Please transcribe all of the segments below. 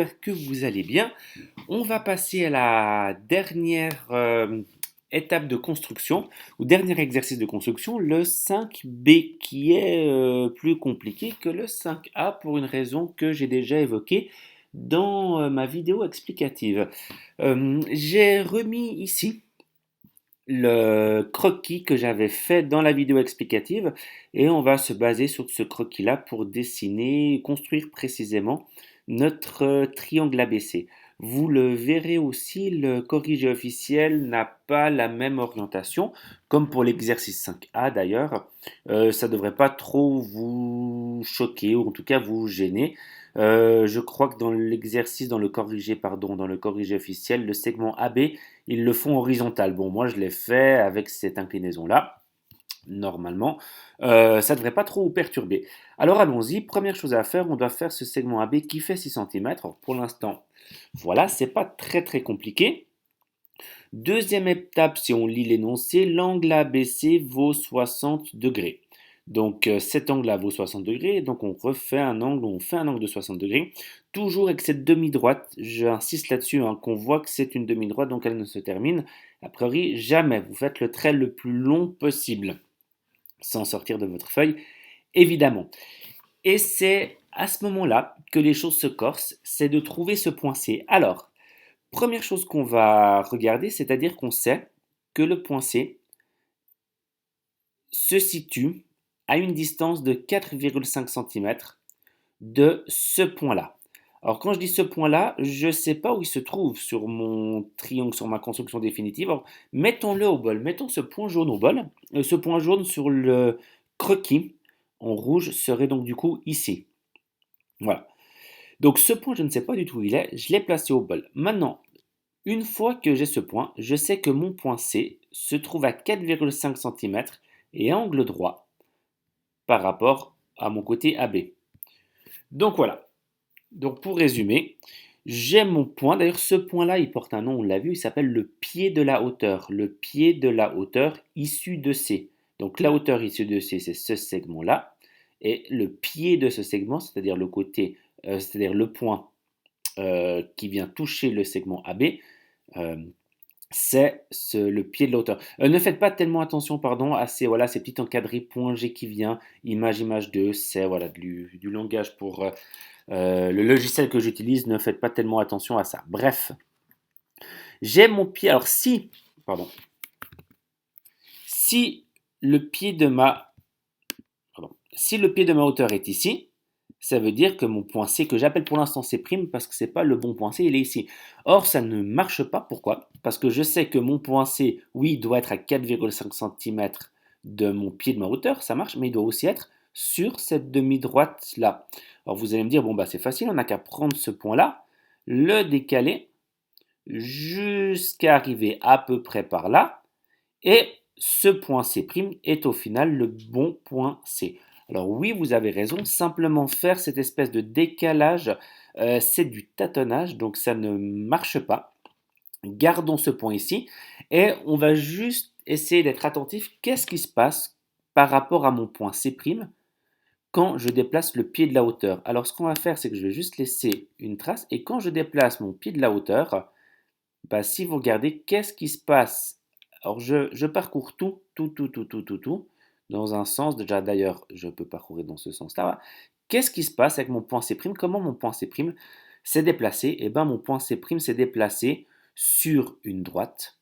J'espère que vous allez bien. On va passer à la dernière étape de construction, ou dernier exercice de construction, le 5B, qui est plus compliqué que le 5A pour une raison que j'ai déjà évoquée dans ma vidéo explicative. J'ai remis ici le croquis que j'avais fait dans la vidéo explicative et on va se baser sur ce croquis-là pour dessiner, construire précisément notre triangle ABC. Vous le verrez aussi, le corrigé officiel n'a pas la même orientation, comme pour l'exercice 5A d'ailleurs. Ça ne devrait pas trop vous choquer ou en tout cas vous gêner. Je crois que dans l'exercice, dans le corrigé officiel, le segment AB ils le font horizontal. Bon, moi je l'ai fait avec cette inclinaison-là, normalement. Ça ne devrait pas trop vous perturber. Alors allons-y, première chose à faire, on doit faire ce segment AB qui fait 6 cm. Alors, pour l'instant, voilà, c'est pas très très compliqué. Deuxième étape, si on lit l'énoncé, l'angle ABC vaut 60 degrés. Donc cet angle-là vaut 60 degrés, donc on refait un angle, on fait un angle de 60 degrés, toujours avec cette demi-droite, j'insiste là-dessus, hein, qu'on voit que c'est une demi-droite, donc elle ne se termine a priori jamais. Vous faites le trait le plus long possible, sans sortir de votre feuille, évidemment. Et c'est à ce moment-là que les choses se corsent, c'est de trouver ce point C. Alors, première chose qu'on va regarder, c'est-à-dire qu'on sait que le point C se situe à une distance de 4,5 cm de ce point-là. Alors quand je dis ce point-là, je ne sais pas où il se trouve sur mon triangle, sur ma construction définitive. Alors mettons-le au bol, mettons ce point jaune au bol. Ce point jaune sur le croquis en rouge serait donc du coup ici. Voilà. Donc ce point, je ne sais pas du tout où il est, je l'ai placé au bol. Maintenant, une fois que j'ai ce point, je sais que mon point C se trouve à 4,5 cm et angle droit par rapport à mon côté AB. Donc voilà. Donc pour résumer, j'ai mon point. D'ailleurs, ce point-là, il porte un nom, on l'a vu, il s'appelle le pied de la hauteur. Le pied de la hauteur issu de C. Donc la hauteur issue de C, c'est ce segment-là. Et le pied de ce segment, c'est-à-dire le côté, c'est-à-dire le point qui vient toucher le segment AB, euh, c'est le pied de l'auteur. Ne faites pas tellement attention pardon, à ces, voilà, ces petits encadrés point G qui vient, image 2, c'est voilà, du langage pour le logiciel que j'utilise, ne faites pas tellement attention à ça. Bref, j'ai mon pied, alors si le pied de ma, si le pied de ma hauteur est ici, ça veut dire que mon point C, que j'appelle pour l'instant C' parce que c'est pas le bon point C, il est ici. Or, ça ne marche pas. Pourquoi? Parce que je sais que mon point C, oui, doit être à 4,5 cm de mon pied de ma hauteur, ça marche, mais il doit aussi être sur cette demi-droite là. Alors vous allez me dire, bon bah c'est facile, on n'a qu'à prendre ce point-là, le décaler jusqu'à arriver à peu près par là, et ce point C' est au final le bon point C. Alors oui, vous avez raison, simplement faire cette espèce de décalage, c'est du tâtonnage, donc ça ne marche pas. Gardons ce point ici et on va juste essayer d'être attentif. Qu'est-ce qui se passe par rapport à mon point C' quand je déplace le pied de la hauteur? Alors ce qu'on va faire, c'est que je vais juste laisser une trace et quand je déplace mon pied de la hauteur, bah, si vous regardez, qu'est-ce qui se passe? Alors, je parcours tout, dans un sens. Déjà, d'ailleurs, je peux parcourir dans ce sens-là. Qu'est-ce qui se passe avec mon point C'? Comment mon point C' s'est déplacé? Eh bien, mon point C' s'est déplacé sur une droite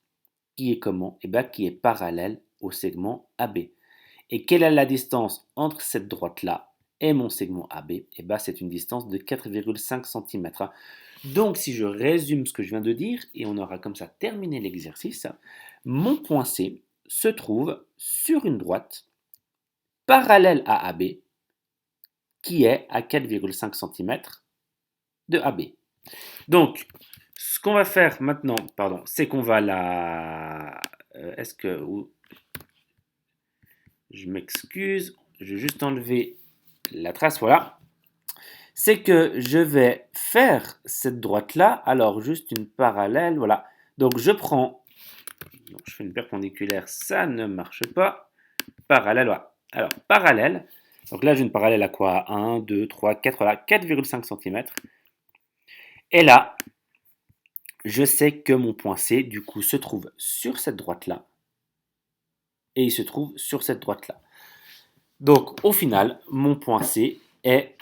qui est comment? Eh bien, qui est parallèle au segment AB. Et quelle est la distance entre cette droite-là et mon segment AB? Eh bien, c'est une distance de 4,5 cm. Donc, si je résume ce que je viens de dire, et on aura comme ça terminé l'exercice, mon point C se trouve sur une droite parallèle à AB, qui est à 4,5 cm de AB. Donc, ce qu'on va faire maintenant, c'est qu'on va la... Est-ce que... Je m'excuse, je vais juste enlever la trace, voilà. C'est que je vais faire cette droite-là, alors juste une parallèle, voilà. Donc je prends, donc je fais une perpendiculaire, ça ne marche pas. Parallèle, voilà. Alors parallèle, donc là j'ai une parallèle à quoi? 1, 2, 3, 4, voilà, 4,5 cm. Et là, je sais que mon point C, du coup, se trouve sur cette droite-là. Et il se trouve sur cette droite-là. Donc, au final, mon point C est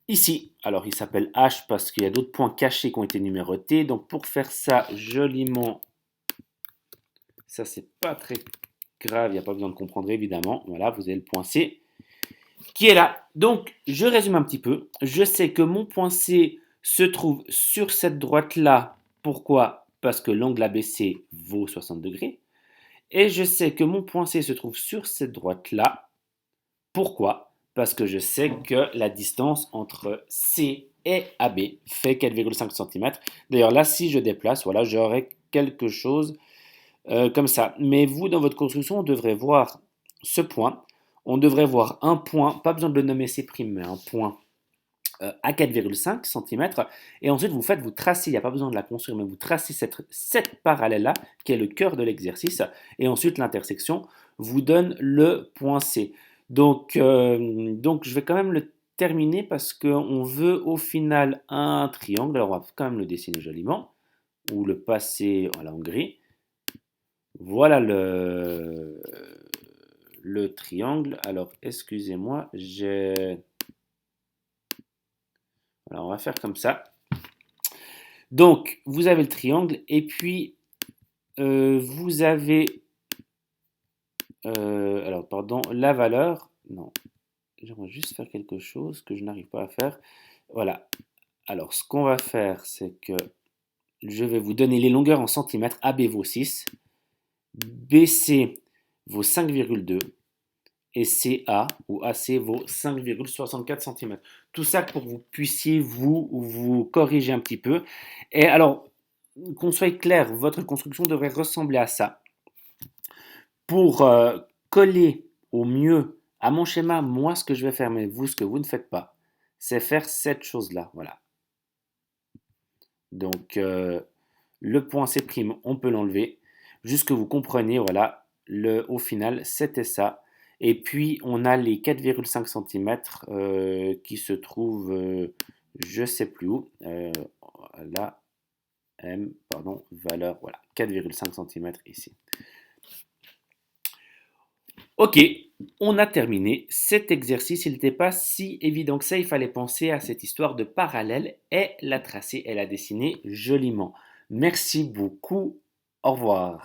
ici. Alors, il s'appelle H parce qu'il y a d'autres points cachés qui ont été numérotés. Donc, pour faire ça joliment, ça, c'est pas très grave. Il n'y a pas besoin de comprendre, évidemment. Voilà, vous avez le point C qui est là. Donc, je résume un petit peu. Je sais que mon point C se trouve sur cette droite-là. Pourquoi? Parce que l'angle ABC vaut 60 degrés. Et je sais que mon point C se trouve sur cette droite-là. Pourquoi? Parce que je sais que la distance entre C et AB fait 4,5 cm. D'ailleurs, là, si je déplace, voilà, j'aurai quelque chose comme ça. Mais vous, dans votre construction, on devrait voir ce point. On devrait voir un point, pas besoin de le nommer C', mais un point à 4,5 cm. Et ensuite, vous tracez, il n'y a pas besoin de la construire, mais vous tracez cette parallèle-là, qui est le cœur de l'exercice. Et ensuite, l'intersection vous donne le point C. Donc, je vais quand même le terminer parce qu'on veut au final un triangle. Alors, on va quand même le dessiner joliment, ou le passer en gris. Voilà le triangle. Alors, excusez-moi, alors, on va faire comme ça. Donc, vous avez le triangle et puis vous avez, alors pardon, la valeur. Non, j'aimerais juste faire quelque chose que je n'arrive pas à faire. Voilà. Alors, ce qu'on va faire, c'est que je vais vous donner les longueurs en centimètres. AB vaut 6, BC vaut 5,2 et CA ou AC vaut 5,64 cm. Tout ça pour que vous puissiez vous corriger un petit peu. Et alors, qu'on soit clair, votre construction devrait ressembler à ça. Pour coller au mieux à mon schéma, moi, ce que je vais faire, mais vous, ce que vous ne faites pas, c'est faire cette chose-là. Voilà. Donc, le point C', on peut l'enlever. Juste que vous compreniez, voilà, au final, c'était ça. Et puis, on a les 4,5 cm qui se trouvent, je ne sais plus où. Là, pardon, valeur, voilà, 4,5 cm ici. Ok, on a terminé cet exercice. Il n'était pas si évident que ça. Il fallait penser à cette histoire de parallèle et la tracer et la dessiner joliment. Merci beaucoup. Au revoir.